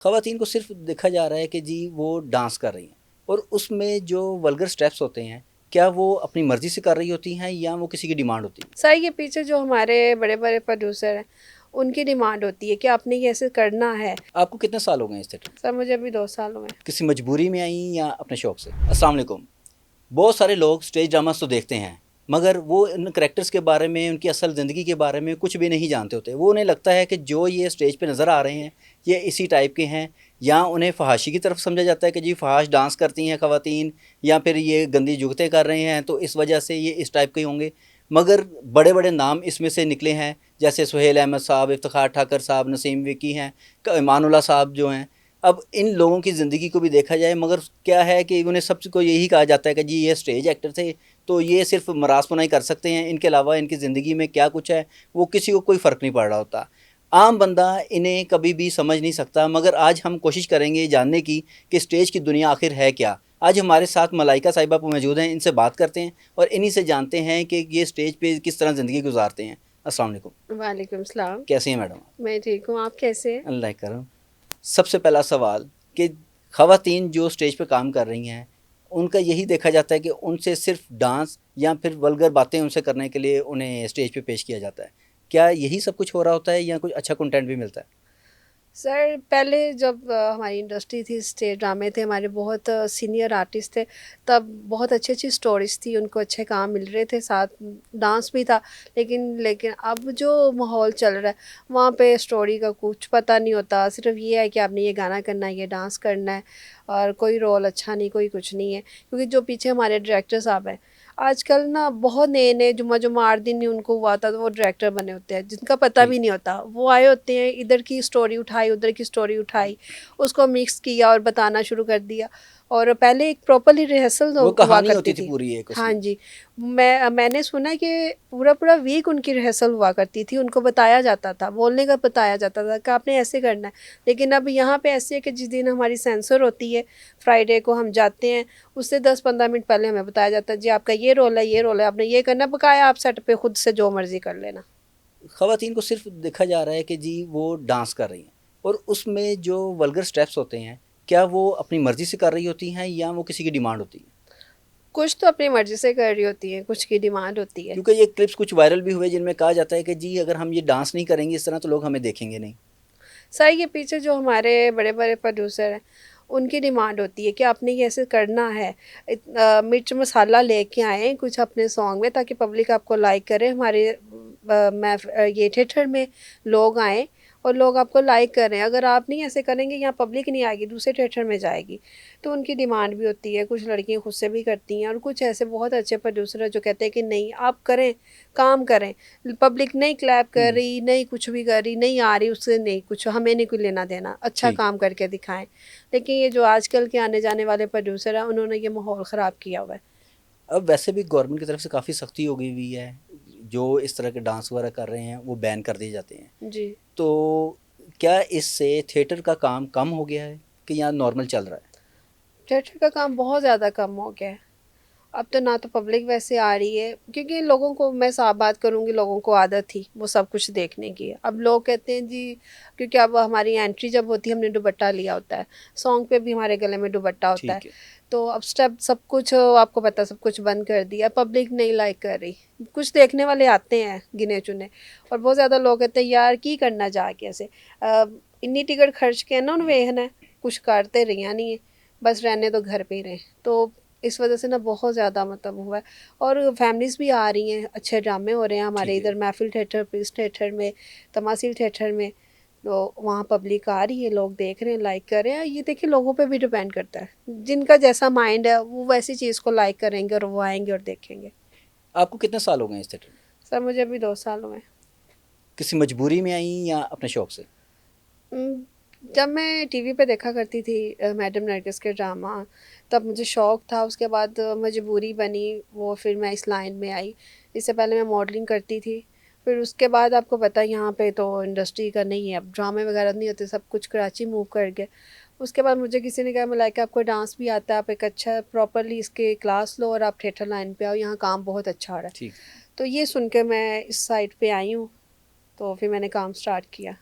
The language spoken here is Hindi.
ख़वातीन को सिर्फ देखा जा रहा है कि जी वो डांस कर रही हैं और उसमें जो वल्गर स्टेप्स होते हैं, क्या वो अपनी मर्ज़ी से कर रही होती हैं या वो किसी की डिमांड होती है? सर ये पीछे जो हमारे बड़े बड़े प्रोड्यूसर हैं उनकी डिमांड होती है कि आपने ये ऐसे करना है। आपको कितने साल हो गए इस थिएटर में? सर मुझे अभी 2 साल हुए हैं। किसी मजबूरी में आई या अपने शौक से? अस्सलाम वालेकुम। बहुत सारे लोग स्टेज ड्रामास तो देखते हैं, मगर वो इन करैक्टर्स के बारे में, उनकी असल ज़िंदगी के बारे में कुछ भी नहीं जानते होते। वो उन्हें लगता है कि जो ये स्टेज पे नज़र आ रहे हैं, ये इसी टाइप के हैं, या उन्हें फ़हाशी की तरफ समझा जाता है कि जी फ़हाश डांस करती हैं ख़वातीन, या फिर ये गंदी जुगतें कर रहे हैं तो इस वजह से ये इस टाइप के होंगे। मगर बड़े बड़े नाम इसमें से निकले हैं, जैसे सुहेल अहमद साहब, इफ्तिखार ठाकर साहब, नसीम विकी हैं, ईमानुल्लाह साहब जो हैं। अब इन लोगों की ज़िंदगी को भी देखा जाए, मगर क्या है कि उन्हें सबको यही कहा जाता है कि जी ये स्टेज एक्टर थे, तो ये सिर्फ मरासपनाई कर सकते हैं, इनके अलावा इनकी ज़िंदगी में क्या कुछ है वो किसी को कोई फ़र्क नहीं पड़ रहा होता। आम बंदा इन्हें कभी भी समझ नहीं सकता। मगर आज हम कोशिश करेंगे जानने की कि स्टेज की दुनिया आखिर है क्या। आज हमारे साथ मलाइका साहिबा मौजूद हैं, इनसे बात करते हैं और इन्हीं से जानते हैं कि ये स्टेज पे किस तरह ज़िंदगी गुजारते हैं। अस्सलाम वालेकुम। वालेकुम सलाम। कैसी हैं मैडम? मैं ठीक हूँ, आप कैसे हैं? अल्लाह करम। सबसे पहला सवाल कि ख़वातीन जो स्टेज पे काम कर रही हैं, उनका यही देखा जाता है कि उनसे सिर्फ डांस या फिर वल्गर बातें उनसे करने के लिए उन्हें स्टेज पे पेश किया जाता है। क्या यही सब कुछ हो रहा होता है या कुछ अच्छा कंटेंट भी मिलता है? सर पहले जब हमारी इंडस्ट्री थी, स्टेज ड्रामे थे, हमारे बहुत सीनियर आर्टिस्ट थे, तब बहुत अच्छी अच्छी स्टोरीज थी, उनको अच्छे काम मिल रहे थे, साथ डांस भी था। लेकिन लेकिन अब जो माहौल चल रहा है वहाँ पे स्टोरी का कुछ पता नहीं होता, सिर्फ ये है कि आपने ये गाना करना है, ये डांस करना है, और कोई रोल अच्छा नहीं, कोई कुछ नहीं है। क्योंकि जो पीछे हमारे डायरेक्टर साहब हैं आजकल ना, बहुत नए नए जुम्मा जुम्मा 8 दिन नहीं उनको हुआ था तो वो डायरेक्टर बने होते हैं, जिनका पता ठीक। भी नहीं होता। वो आए होते हैं, इधर की स्टोरी उठाई, उधर की स्टोरी उठाई, उसको मिक्स किया और बताना शुरू कर दिया। और पहले एक प्रॉपरली रिहर्सल वो हुआ कहानी करती होती थी थी। पूरी एक हाँ उसमें। जी। मैंने सुना है कि पूरा पूरा वीक उनकी रिहर्सल हुआ करती थी, उनको बताया जाता था, बोलने का बताया जाता था कि आपने ऐसे करना है। लेकिन अब यहाँ पे ऐसे है कि जिस दिन हमारी सेंसर होती है, फ्राइडे को हम जाते हैं, उससे 10-15 मिनट पहले हमें बताया जाता है जी आपका ये रोल है, ये रोल है, आपने ये करना, बकाया आप सेट पे खुद से जो मर्जी कर लेना। ख़वातीन को सिर्फ देखा जा रहा है कि जी वो डांस कर रही हैं और उसमें जो वल्गर स्टेप्स होते हैं, क्या वो अपनी मर्ज़ी से कर रही होती हैं या वो किसी की डिमांड होती है? कुछ तो अपनी मर्जी से कर रही होती है, कुछ की डिमांड होती है। क्योंकि ये क्लिप्स कुछ वायरल भी हुए जिनमें कहा जाता है कि जी अगर हम ये डांस नहीं करेंगे इस तरह तो लोग हमें देखेंगे नहीं। सर ये पीछे जो हमारे बड़े बड़े प्रोड्यूसर हैं उनकी डिमांड होती है कि आपने ये ऐसे करना है। मिर्च मसाला लेके आए कुछ अपने सॉन्ग में, ताकि पब्लिक आपको लाइक करे, हमारे ये थिएटर में लोग आए और लोग आपको लाइक करें। अगर आप नहीं ऐसे करेंगे, यहाँ पब्लिक नहीं आएगी, दूसरे थिएटर में जाएगी। तो उनकी डिमांड भी होती है, कुछ लड़कियाँ खुद से भी करती हैं, और कुछ ऐसे बहुत अच्छे प्रोड्यूसर हैं जो कहते हैं कि नहीं आप करें, काम करें। पब्लिक नहीं क्लैप कर रही, नहीं कुछ भी कर रही, नहीं आ रही, उससे नहीं कुछ, हमें नहीं कुछ लेना देना, अच्छा ठीक है। काम करके दिखाएं। लेकिन ये जो आजकल के आने जाने वाले प्रोड्यूसर हैं उन्होंने ये माहौल ख़राब किया हुआ है। अब वैसे भी गवर्नमेंट की तरफ से काफ़ी सख्ती हो गई हुई है, जो इस तरह के डांस वगैरह कर रहे हैं वो बैन कर दिए जाते हैं। जी। तो क्या इससे थिएटर का काम कम हो गया है कि या नॉर्मल चल रहा है? थिएटर का काम बहुत ज़्यादा कम हो गया है। अब तो ना तो पब्लिक वैसे आ रही है, क्योंकि लोगों को, मैं साफ बात करूँगी, लोगों को आदत थी वो सब कुछ देखने की। अब लोग कहते हैं जी, क्योंकि अब हमारी एंट्री जब होती है हमने दुपट्टा लिया होता है, सॉन्ग पे भी हमारे गले में दुपट्टा होता है, ठीक है। तो अब स्टेप सब कुछ आपको पता, सब कुछ बंद कर दिया, पब्लिक नहीं लाइक कर रही। कुछ देखने वाले आते हैं गिने चुने, और बहुत ज़्यादा लोग कहते हैं यार की करना जाके ऐसे, इन्नी टिकट खर्च के ना उन्हें वेखना है, कुछ करते रहिया नहीं है, बस रहने तो घर पे ही रहें। तो इस वजह से ना बहुत ज़्यादा मतलब हुआ है। और फैमिलीज़ भी आ रही हैं, अच्छे ड्रामे हो रहे हैं हमारे ठीक है। इधर, महफिल थिएटर, पीस थिएटर में, तमासील थिएटर में। तो वहाँ पब्लिक आ रही है, लोग देख रहे हैं, लाइक कर रहे हैं। ये देखिए लोगों पे भी डिपेंड करता है, जिनका जैसा माइंड है वो वैसी चीज़ को लाइक करेंगे और वो आएंगे और देखेंगे। आपको कितने साल हो गए इस थिएटर में? सर मुझे अभी 2 साल हुए हैं। किसी मजबूरी में आई या अपने शौक से? उम, जब मैं टीवी पे देखा करती थी मैडम नरगिस के ड्रामा, तब मुझे शौक़ था। उसके बाद मजबूरी बनी, वो फिर मैं इस लाइन में आई। इससे पहले मैं मॉडलिंग करती थी। फिर उसके बाद आपको पता है यहाँ पे तो इंडस्ट्री का नहीं है, अब ड्रामे वगैरह नहीं होते, सब कुछ कराची मूव कर गए। उसके बाद मुझे किसी ने कहा मलाइका आपको डांस भी आता है, आप एक अच्छा प्रॉपर्ली इसके क्लास लो और आप थिएटर लाइन पे आओ, यहाँ काम बहुत अच्छा हो रहा है। ठीक। तो ये सुन के मैं इस साइड पे आई हूँ, तो फिर मैंने काम स्टार्ट किया।